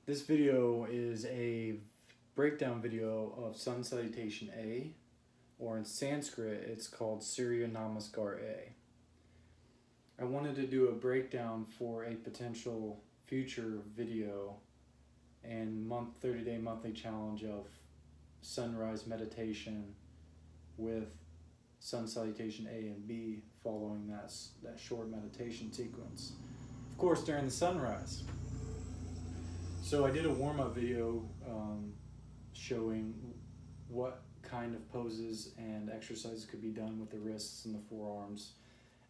This video is a breakdown video of Sun Salutation A, or in Sanskrit it's called Surya Namaskar A. I wanted to do a breakdown for a potential future video and 30-day monthly challenge of sunrise meditation with Sun Salutation A and B following that short meditation sequence. Of course, during the sunrise. So I did a warm-up video showing what kind of poses and exercises could be done with the wrists and the forearms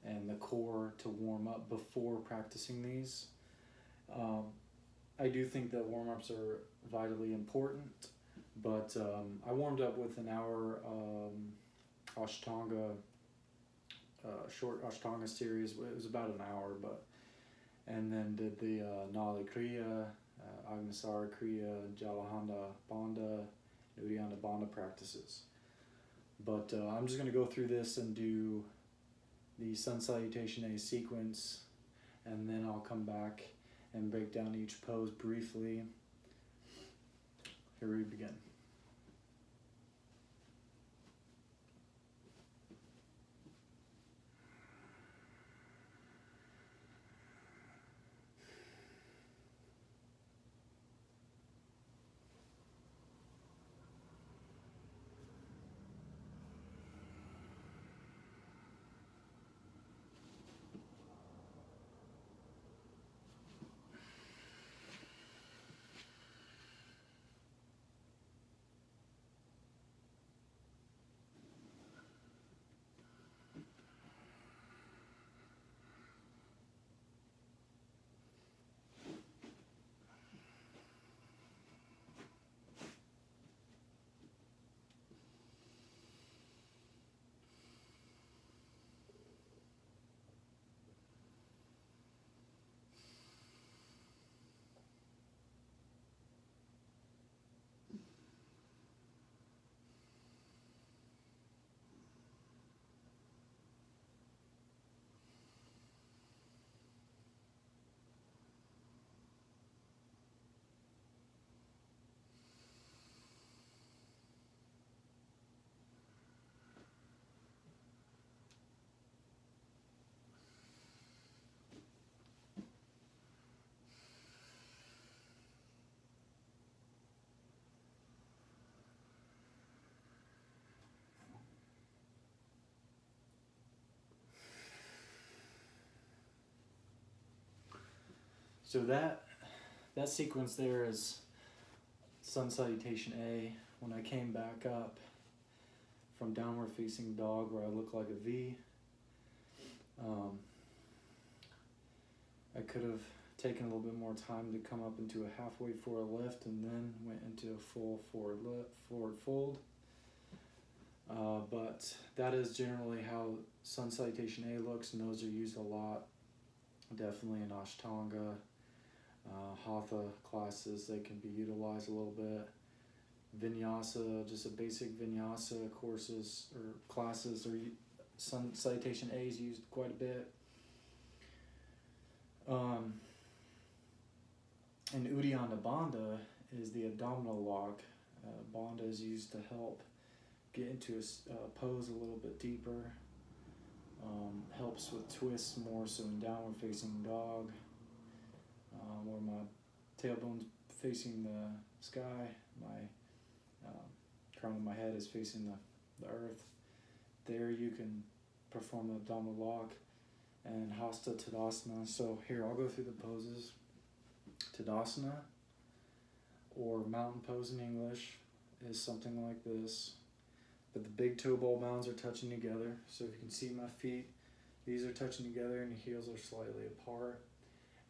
and the core to warm up before practicing these. I do think that warm-ups are vitally important, but I warmed up with an hour Ashtanga, short Ashtanga series. It was about an hour, and then did the Nali Kriya, Agnisara Kriya, Jalahanda Bandha, Uddiyana Bandha practices. But I'm just going to go through this and do the Sun Salutation A sequence, and then I'll come back and break down each pose briefly. Here we begin. So that sequence there is Sun Salutation A. When I came back up from downward facing dog, where I look like a V, I could have taken a little bit more time to come up into a halfway forward lift and then went into a full forward fold. But that is generally how Sun Salutation A looks, and those are used a lot. Definitely in Ashtanga, Hatha classes, they can be utilized a little bit. Vinyasa, just a basic Vinyasa courses or classes, or Sun Salutation A is used quite a bit. And Uddiyana Bandha is the abdominal lock. Bandha is used to help get into a pose a little bit deeper. Helps with twists more so in downward facing dog, where my tailbone's facing the sky, my crown of my head is facing the earth. There you can perform the abdominal lock and hasta tadasana. So here, I'll go through the poses. Tadasana, or mountain pose in English, is something like this. But the big toe ball mounds are touching together. So if you can see my feet, these are touching together and the heels are slightly apart.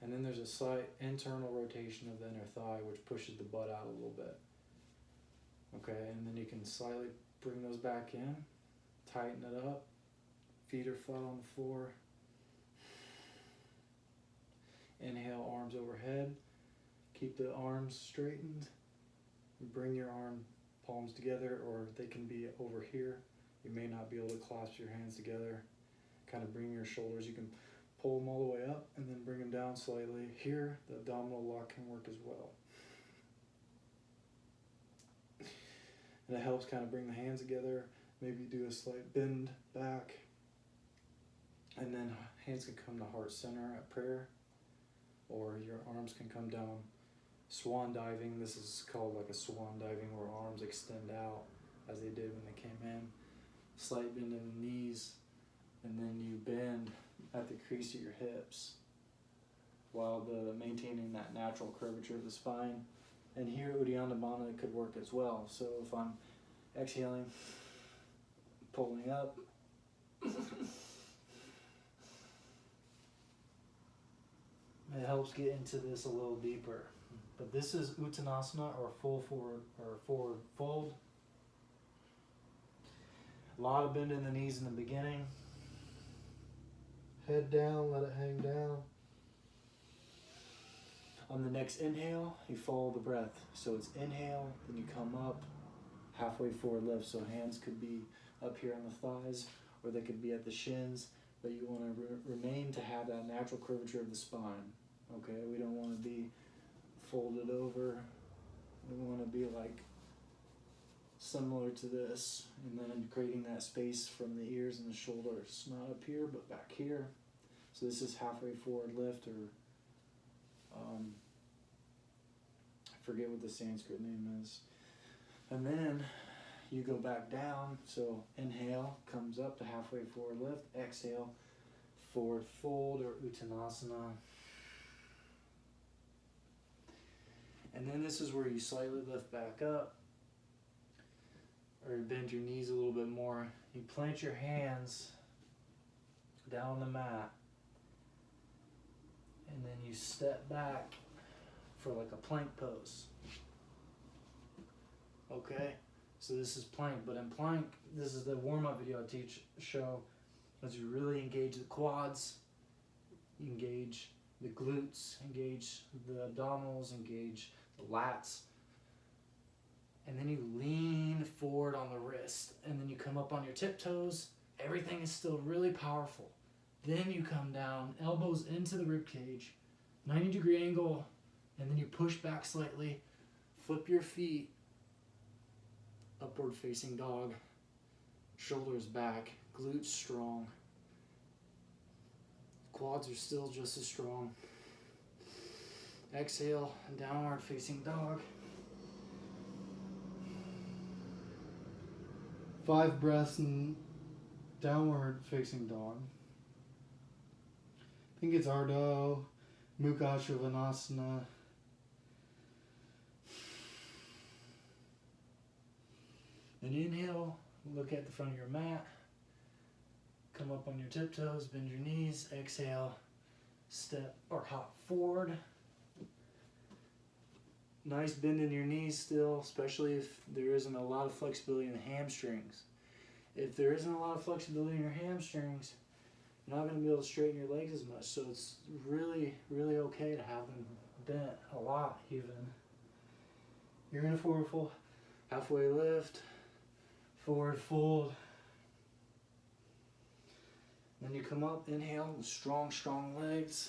And then there's a slight internal rotation of the inner thigh, which pushes the butt out a little bit. Okay, and then you can slightly bring those back in, tighten it up. Feet are flat on the floor. Inhale, arms overhead. Keep the arms straightened. Bring your arm palms together, or they can be over here. You may not be able to clasp your hands together. Kind of bring your shoulders. You can pull them all the way up and then bring them down slightly. Here, the abdominal lock can work as well. And it helps kind of bring the hands together, maybe do a slight bend back. And then hands can come to heart center at prayer, or your arms can come down. Swan diving, this is called like a swan diving where arms extend out as they did when they came in. Slight bend in the knees, and then you bend at the crease of your hips while maintaining that natural curvature of the spine. And here Uddiyana Bandha could work as well. So if I'm exhaling, pulling up, it helps get into this a little deeper. But this is Uttanasana, or full forward or forward fold. A lot of bend in the knees in the beginning. Head down, let it hang down. On the next inhale, you follow the breath. So it's inhale, then you come up, halfway forward lift. So hands could be up here on the thighs, or they could be at the shins, but you want to remain to have that natural curvature of the spine. Okay, we don't want to be folded over. We want to be like similar to this, and then creating that space from the ears and the shoulders, not up here but back here. So this is halfway forward lift, or I forget what the Sanskrit name is. And then you go back down. So inhale, comes up to halfway forward lift. Exhale, forward fold or Uttanasana. And then this is where you slightly lift back up, or bend your knees a little bit more. You plant your hands down on the mat, and then you step back for like a plank pose. Okay, so this is plank, but in plank, this is the warm-up video I show as you really engage the quads, engage the glutes, engage the abdominals, engage the lats, and then you lean forward on the wrist, and then you come up on your tiptoes. Everything is still really powerful. Then you come down, elbows into the rib cage, 90-degree angle, and then you push back slightly, flip your feet, upward facing dog, shoulders back, glutes strong, quads are still just as strong. Exhale, downward facing dog. 5 breaths in downward facing dog. I think it's Ardha, Mukha Shavasana. And inhale, look at the front of your mat. Come up on your tiptoes, bend your knees. Exhale, step or hop forward. Nice bend in your knees still, especially if there isn't a lot of flexibility in the hamstrings. If there isn't a lot of flexibility in your hamstrings, you're not going to be able to straighten your legs as much. So it's really, really okay to have them bent a lot even. You're in a forward fold, halfway lift, forward fold. Then you come up, inhale, strong, strong legs.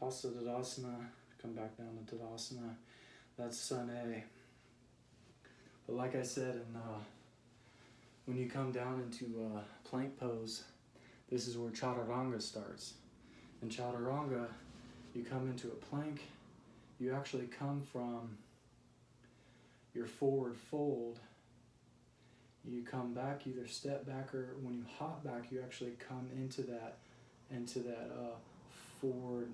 Hasta tadasana, come back down to tadasana. That's Sun A. But like I said, when you come down into plank pose, this is where Chaturanga starts. In Chaturanga, you come into a plank. You actually come from your forward fold. You come back, either step back, or when you hop back, you actually come into that forward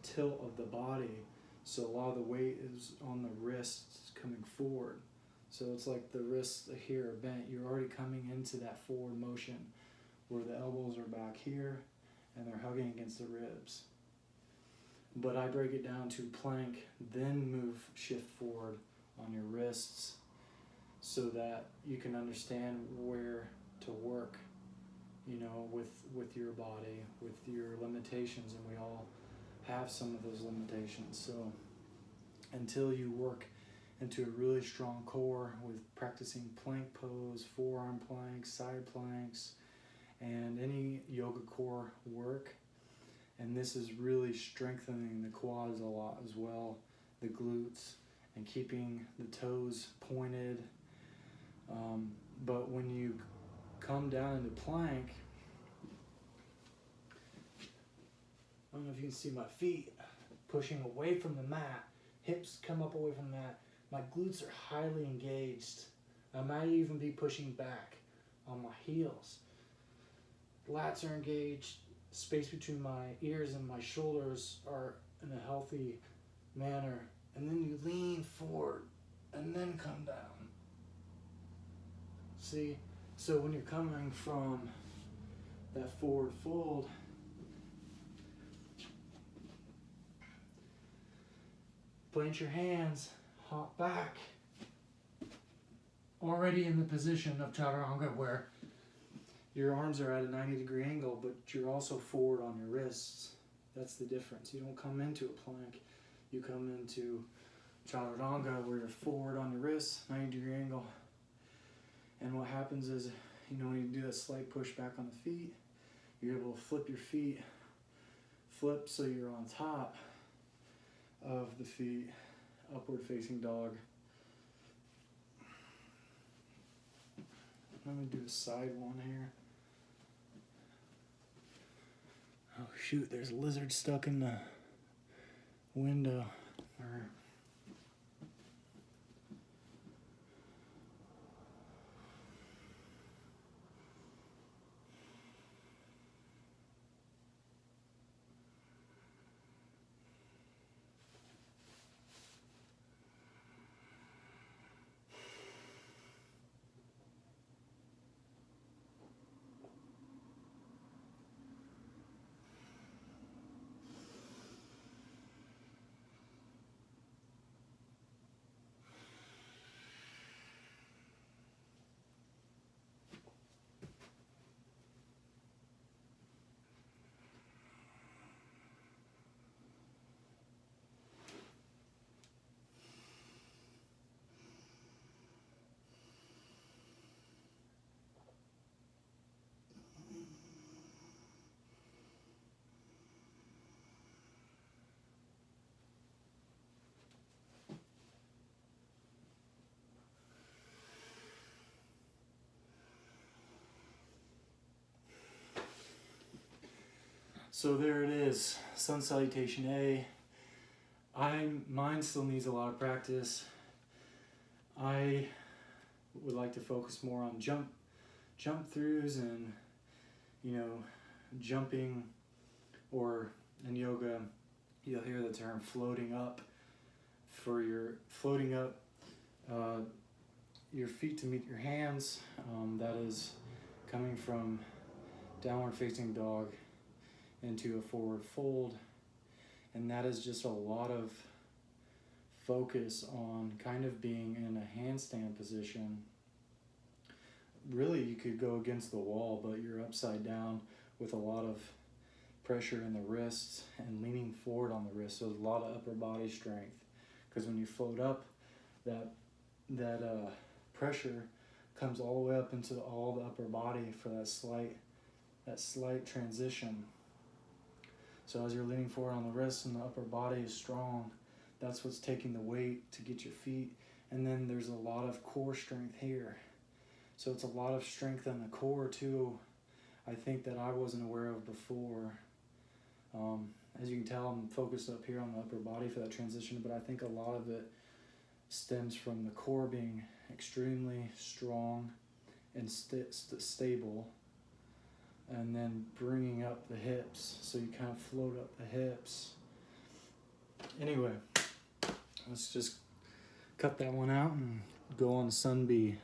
tilt of the body. So a lot of the weight is on the wrists coming forward. So it's like the wrists here are bent. You're already coming into that forward motion where the elbows are back here and they're hugging against the ribs. But I break it down to plank, then shift forward on your wrists so that you can understand where to work, with your body, with your limitations, and we all have some of those limitations. So until you work into a really strong core with practicing plank pose, forearm planks, side planks, and any yoga core work. And this is really strengthening the quads a lot as well, the glutes, and keeping the toes pointed. But when you come down into plank, I don't know if you can see my feet pushing away from the mat, hips come up away from the mat. My glutes are highly engaged. I might even be pushing back on my heels. Lats are engaged, space between my ears and my shoulders are in a healthy manner. And then you lean forward and then come down. See? So when you're coming from that forward fold, plant your hands, hop back. Already in the position of Chaturanga where your arms are at a 90-degree angle, but you're also forward on your wrists. That's the difference. You don't come into a plank. You come into Chaturanga where you're forward on your wrists, 90-degree angle. And what happens is, when you do that slight push back on the feet, you're able to flip your feet, flip so you're on top of the feet, upward facing dog. I'm going to do a side one here. Oh shoot, there's a lizard stuck in the window. So there it is, Sun Salutation A. Mine still needs a lot of practice. I would like to focus more on jump throughs and jumping, or in yoga you'll hear the term floating up. For your floating up your feet to meet your hands, that is coming from downward facing dog into a forward fold, and that is just a lot of focus on kind of being in a handstand position. Really, you could go against the wall, but you're upside down with a lot of pressure in the wrists and leaning forward on the wrists, so there's a lot of upper body strength, because when you float up, that pressure comes all the way up into all the upper body for that slight transition. So as you're leaning forward on the wrists and the upper body is strong, that's what's taking the weight to get your feet. And then there's a lot of core strength here. So it's a lot of strength in the core too, I think, that I wasn't aware of before. As you can tell, I'm focused up here on the upper body for that transition, but I think a lot of it stems from the core being extremely strong and stable, and then bringing up the hips, so you kind of float up the hips. Anyway, let's just cut that one out and go on Sun B.